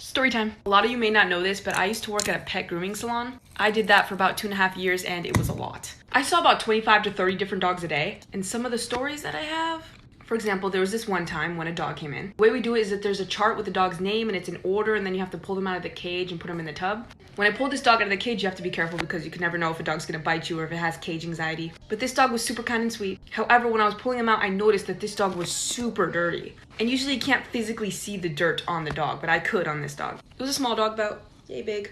Story time. A lot of you may not know this, but I used to work at a pet grooming salon. I did that for about 2.5 years and it was a lot. I saw about 25 to 30 different dogs a day, and some of the stories that I have, for example, there was this one time when a dog came in. The way we do it is that there's a chart with the dog's name and it's in order, and then you have to pull them out of the cage and put them in the tub. When I pulled this dog out of the cage, you have to be careful because you can never know if a dog's gonna bite you or if it has cage anxiety. But this dog was super kind and sweet. However, when I was pulling him out, I noticed that this dog was super dirty. And usually you can't physically see the dirt on the dog, but I could on this dog. It was a small dog, about yay big.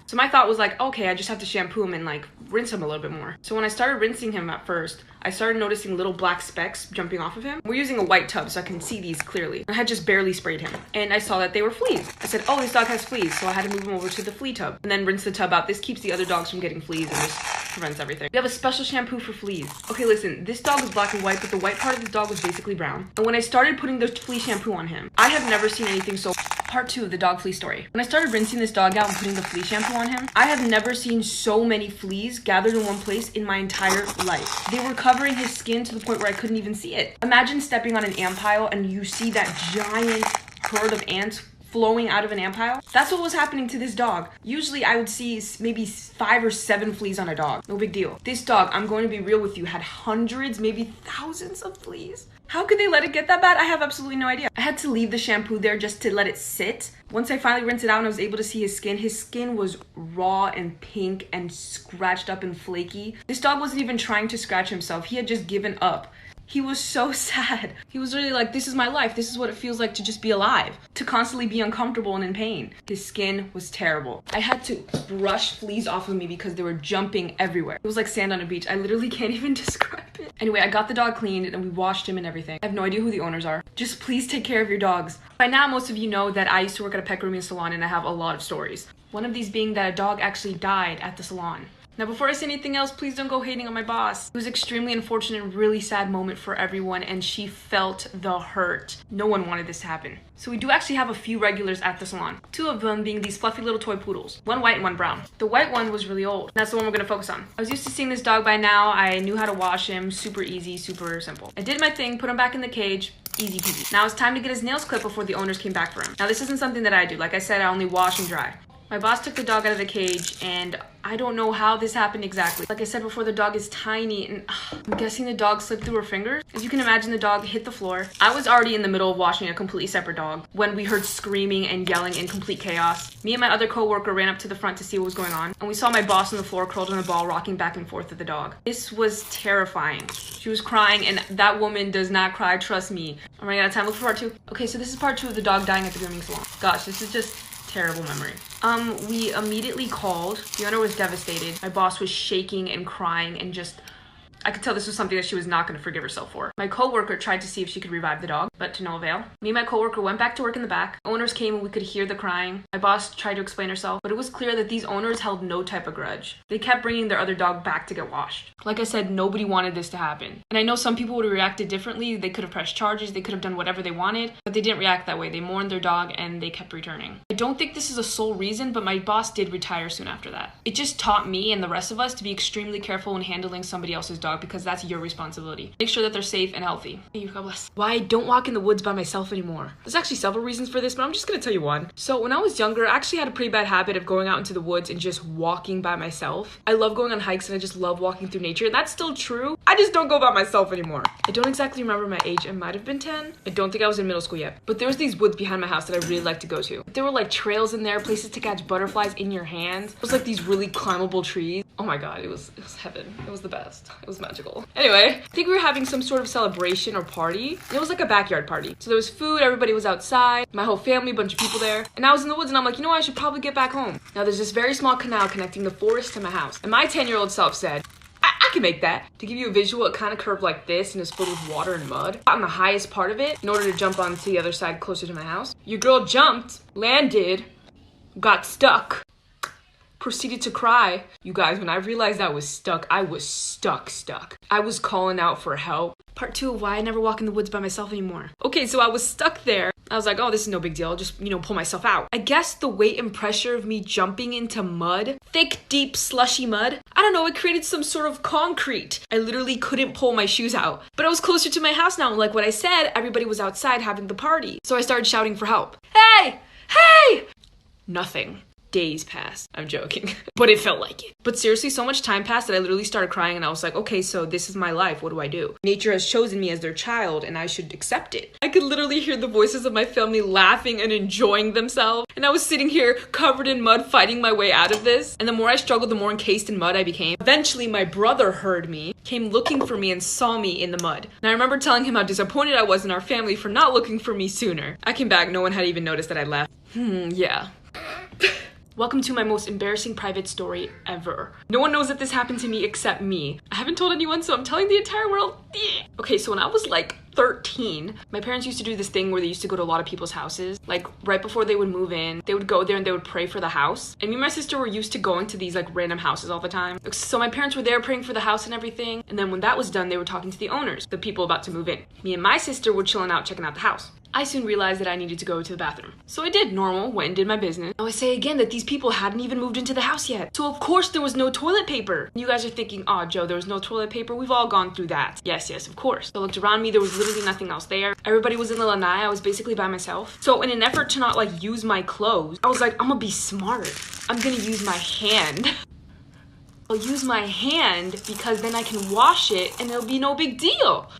So my thought was like, okay, I just have to shampoo him and like rinse him a little bit more. So when I started rinsing him at first, I started noticing little black specks jumping off of him. We're using a white tub so I can see these clearly. I had just barely sprayed him and I saw that they were fleas. I said, oh, this dog has fleas. So I had to move him over to the flea tub and then rinse the tub out. This keeps the other dogs from getting fleas and just prevents everything. We have a special shampoo for fleas. Okay, listen, this dog was black and white, but the white part of this dog was basically brown. And when I started putting the flea shampoo on him, I have never seen anything so. Part 2 of the dog flea story. When I started rinsing this dog out and putting the flea shampoo on him, I have never seen so many fleas gathered in one place in my entire life. They were covering his skin to the point where I couldn't even see it. Imagine stepping on an ant pile and you see that giant herd of ants flowing out of an ant pile. That's what was happening to this dog. Usually I would see maybe 5 or 7 fleas on a dog. No big deal. This dog, I'm going to be real with you, had hundreds, maybe thousands of fleas. How could they let it get that bad? I have absolutely no idea. I had to leave the shampoo there just to let it sit. Once I finally rinsed it out and I was able to see his skin was raw and pink and scratched up and flaky. This dog wasn't even trying to scratch himself. He had just given up. He was so sad. He was really like, this is my life. This is what it feels like to just be alive, to constantly be uncomfortable and in pain. His skin was terrible. I had to brush fleas off of me because they were jumping everywhere. It was like sand on a beach. I literally can't even describe it. Anyway, I got the dog cleaned and we washed him and everything. I have no idea who the owners are. Just please take care of your dogs. By now, most of you know that I used to work at a pet grooming salon and I have a lot of stories. One of these being that a dog actually died at the salon. Now, before I say anything else, please don't go hating on my boss. It was an extremely unfortunate and really sad moment for everyone, and she felt the hurt. No one wanted this to happen. So we do actually have a few regulars at the salon. 2 of them being these fluffy little toy poodles. One white and one brown. The white one was really old. That's the one we're gonna focus on. I was used to seeing this dog by now. I knew how to wash him. Super easy, super simple. I did my thing, put him back in the cage. Easy peasy. Now it's time to get his nails clipped before the owners came back for him. Now this isn't something that I do. Like I said, I only wash and dry. My boss took the dog out of the cage and I don't know how this happened exactly. Like I said before, the dog is tiny and I'm guessing the dog slipped through her fingers. As you can imagine, the dog hit the floor. I was already in the middle of washing a completely separate dog when we heard screaming and yelling in complete chaos. Me and my other coworker ran up to the front to see what was going on, and we saw my boss on the floor curled in a ball rocking back and forth with the dog. This was terrifying. She was crying, and that woman does not cry, trust me. I'm running out of time. Look for part 2. Okay, so this is part 2 of the dog dying at the grooming salon. Gosh, this is just terrible memory. We immediately called. The owner was devastated. My boss was shaking and crying and just, I could tell this was something that she was not going to forgive herself for. My coworker tried to see if she could revive the dog, but to no avail. Me and my coworker went back to work in the back. Owners came and we could hear the crying. My boss tried to explain herself, but it was clear that these owners held no type of grudge. They kept bringing their other dog back to get washed. Like I said, nobody wanted this to happen. And I know some people would have reacted differently. They could have pressed charges. They could have done whatever they wanted, but they didn't react that way. They mourned their dog and they kept returning. I don't think this is a sole reason, but my boss did retire soon after that. It just taught me and the rest of us to be extremely careful when handling somebody else's dog because that's your responsibility. Make sure that they're safe and healthy. Hey, God bless. Why I don't walk in the woods by myself anymore. There's actually several reasons for this, but I'm just gonna tell you one. So when I was younger, I actually had a pretty bad habit of going out into the woods and just walking by myself. I love going on hikes and I just love walking through nature. And that's still true. I just don't go by myself anymore. I don't exactly remember my age. It might have been 10. I don't think I was in middle school yet. But there was these woods behind my house that I really liked to go to. There were like trails in there, places to catch butterflies in your hands. It was like these really climbable trees. Oh my God, it was heaven. It was the best. It was magical. Anyway, I think we were having some sort of celebration or party. It was like a backyard party. So there was food, everybody was outside, my whole family, a bunch of people there. And I was in the woods and I'm like, you know what, I should probably get back home. Now there's this very small canal connecting the forest to my house. And my 10-year-old self said, I can make that. To give you a visual, it kind of curved like this and is filled with water and mud. On the highest part of it in order to jump onto the other side closer to my house. Your girl jumped, landed, got stuck, proceeded to cry. You guys, when I realized I was stuck, I was stuck. I was calling out for help. Part 2 of why I never walk in the woods by myself anymore. Okay, so I was stuck there. I was like, oh, this is no big deal. I'll just, pull myself out. I guess the weight and pressure of me jumping into mud, thick, deep, slushy mud, I don't know, it created some sort of concrete. I literally couldn't pull my shoes out. But I was closer to my house now. Like what I said, everybody was outside having the party. So I started shouting for help. Hey! Hey! Nothing. Days passed. I'm joking. But it felt like it. But seriously, so much time passed that I literally started crying and I was like, okay, so this is my life. What do I do? Nature has chosen me as their child and I should accept it. I could literally hear the voices of my family laughing and enjoying themselves. And I was sitting here covered in mud fighting my way out of this. And the more I struggled, the more encased in mud I became. Eventually, my brother heard me, came looking for me and saw me in the mud. And I remember telling him how disappointed I was in our family for not looking for me sooner. I came back, no one had even noticed that I left. Yeah. Welcome to my most embarrassing private story ever. No one knows that this happened to me except me. I haven't told anyone, so I'm telling the entire world. Okay, so when I was like 13, my parents used to do this thing where they used to go to a lot of people's houses. Like right before they would move in, they would go there and they would pray for the house. And me and my sister were used to going to these like random houses all the time. So my parents were there praying for the house and everything. And then when that was done, they were talking to the owners, the people about to move in. Me and my sister were chilling out, checking out the house. I soon realized that I needed to go to the bathroom. So I did normal, went and did my business. Now I say again that these people hadn't even moved into the house yet. So of course there was no toilet paper. You guys are thinking, oh Joe, there was no toilet paper. We've all gone through that. Yes, of course. So I looked around me, there was literally nothing else there. Everybody was in the lanai, I was basically by myself. So in an effort to not like use my clothes, I was like, I'm gonna be smart. I'm gonna use my hand. I'll use my hand because then I can wash it and it'll be no big deal.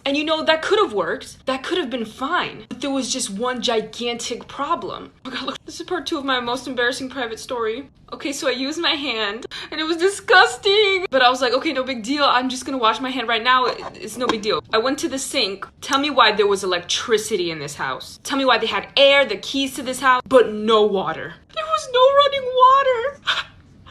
And you know, that could have worked. That could have been fine. But there was just one gigantic problem. Oh God, look, this is part 2 of my most embarrassing private story. Okay, so I used my hand and it was disgusting. But I was like, okay, no big deal. I'm just gonna wash my hand right now. It's no big deal. I went to the sink. Tell me why there was electricity in this house. Tell me why they had air, the keys to this house, but no water. There was no running water.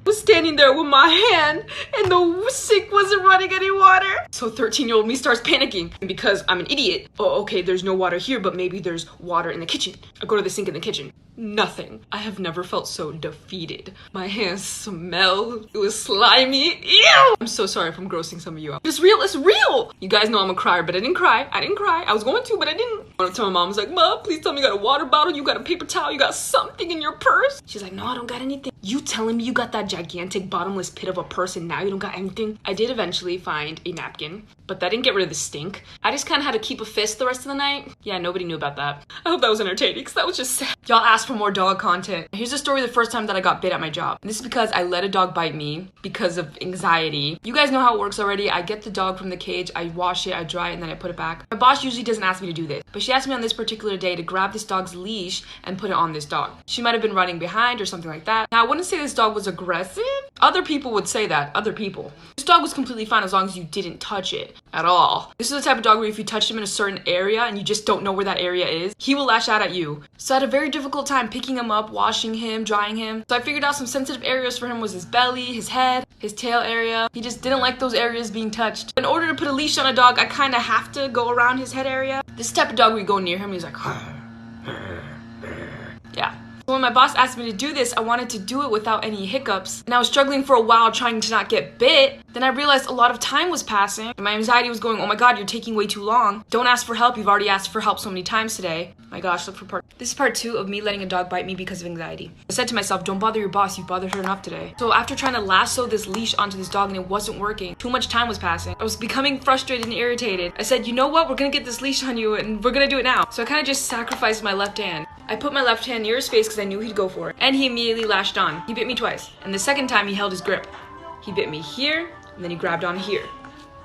Was standing there with my hand and the sink wasn't running any water. So 13-year-old me starts panicking because I'm an idiot. Oh, okay, there's no water here, but maybe there's water in the kitchen. I go to the sink in the kitchen. Nothing. I have never felt so defeated. My hands smelled. It was slimy. Ew! I'm so sorry if I'm grossing some of you out. It's real. It's real. You guys know I'm a crier, but I didn't cry. I didn't cry. I was going to, but I didn't. I went up to my mom. I was like, Mom, please tell me you got a water bottle. You got a paper towel. You got something in your purse. She's like, no, I don't got anything. You telling me you got that gigantic bottomless pit of a purse and now you don't got anything? I did eventually find a napkin, but that didn't get rid of the stink. I just kind of had to keep a fist the rest of the night. Yeah, nobody knew about that. I hope that was entertaining because that was just sad. Y'all asked for more dog content. Here's the story of the first time that I got bit at my job. And this is because I let a dog bite me because of anxiety. You guys know how it works already. I get the dog from the cage, I wash it, I dry it, and then I put it back. My boss usually doesn't ask me to do this, but she asked me on this particular day to grab this dog's leash and put it on this dog. She might have been running behind or something like that. Now, I wouldn't say this dog was aggressive. Other people would say that. Other people. This dog was completely fine as long as you didn't touch it at all. This is the type of dog where if you touch him in a certain area and you just don't know where that area is, he will lash out at you. So I had a very difficult time picking him up, washing him, drying him. So I figured out some sensitive areas for him was his belly, his head, his tail area. He just didn't like those areas being touched. In order to put a leash on a dog, I kind of have to go around his head area. This type of dog, we go near him, he's like, yeah. When my boss asked me to do this, I wanted to do it without any hiccups. And I was struggling for a while trying to not get bit. Then I realized a lot of time was passing. And my anxiety was going, oh my God, you're taking way too long. Don't ask for help. You've already asked for help so many times today. My gosh, look for part. This is part 2 of me letting a dog bite me because of anxiety. I said to myself, don't bother your boss. You've bothered her enough today. So after trying to lasso this leash onto this dog and it wasn't working, too much time was passing. I was becoming frustrated and irritated. I said, you know what? We're gonna get this leash on you and we're gonna do it now. So I kind of just sacrificed my left hand. I put my left hand near his face because I knew he'd go for it. And he immediately lashed on. He bit me twice. And the second time he held his grip. He bit me here, and then he grabbed on here.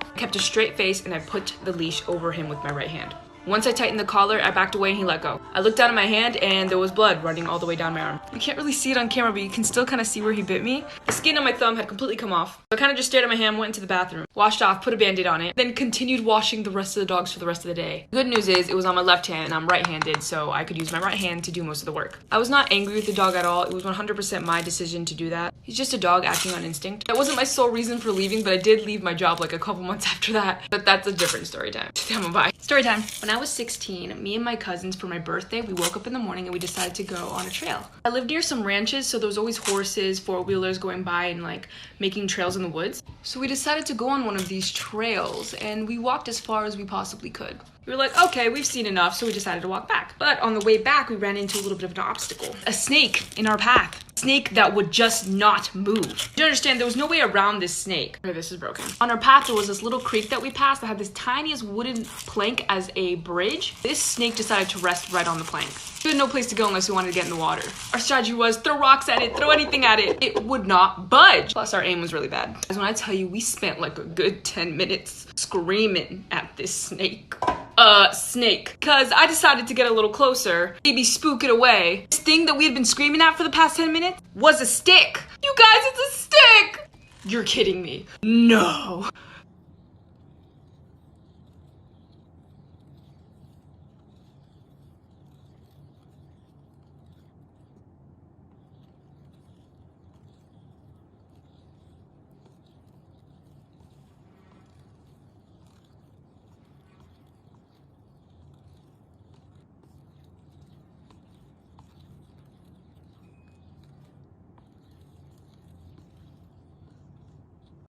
I kept a straight face and I put the leash over him with my right hand. Once I tightened the collar, I backed away and he let go. I looked down at my hand and there was blood running all the way down my arm. You can't really see it on camera, but you can still kind of see where he bit me. The skin on my thumb had completely come off. So I kind of just stared at my hand, went into the bathroom, washed off, put a band-aid on it, then continued washing the rest of the dogs for the rest of the day. The good news is it was on my left hand and I'm right-handed, so I could use my right hand to do most of the work. I was not angry with the dog at all. It was 100% my decision to do that. He's just a dog acting on instinct. That wasn't my sole reason for leaving, but I did leave my job like a couple months after that. But that's a different story time. Bye. Story time. When I was 16, me and my cousins, for my birthday, we woke up in the morning and we decided to go on a trail. I lived near some ranches, so there was always horses, four-wheelers going by and like making trails in the woods. So we decided to go on one of these trails and we walked as far as we possibly could. We were like, okay, we've seen enough, so we decided to walk back. But on the way back, we ran into a little bit of an obstacle. A snake in our path. Snake that would just not move. You understand, there was no way around this snake. Okay, this is broken. On our path, there was this little creek that we passed that had this tiniest wooden plank as a bridge. This snake decided to rest right on the plank. We had no place to go unless we wanted to get in the water. Our strategy was throw rocks at it, throw anything at it. It would not budge. Plus our aim was really bad. As when I tell you, we spent like a good 10 minutes screaming at this snake. Snake. Cause I decided to get a little closer, maybe spook it away. This thing that we had been screaming at for the past 10 minutes was a stick. You guys, it's a stick! You're kidding me. No.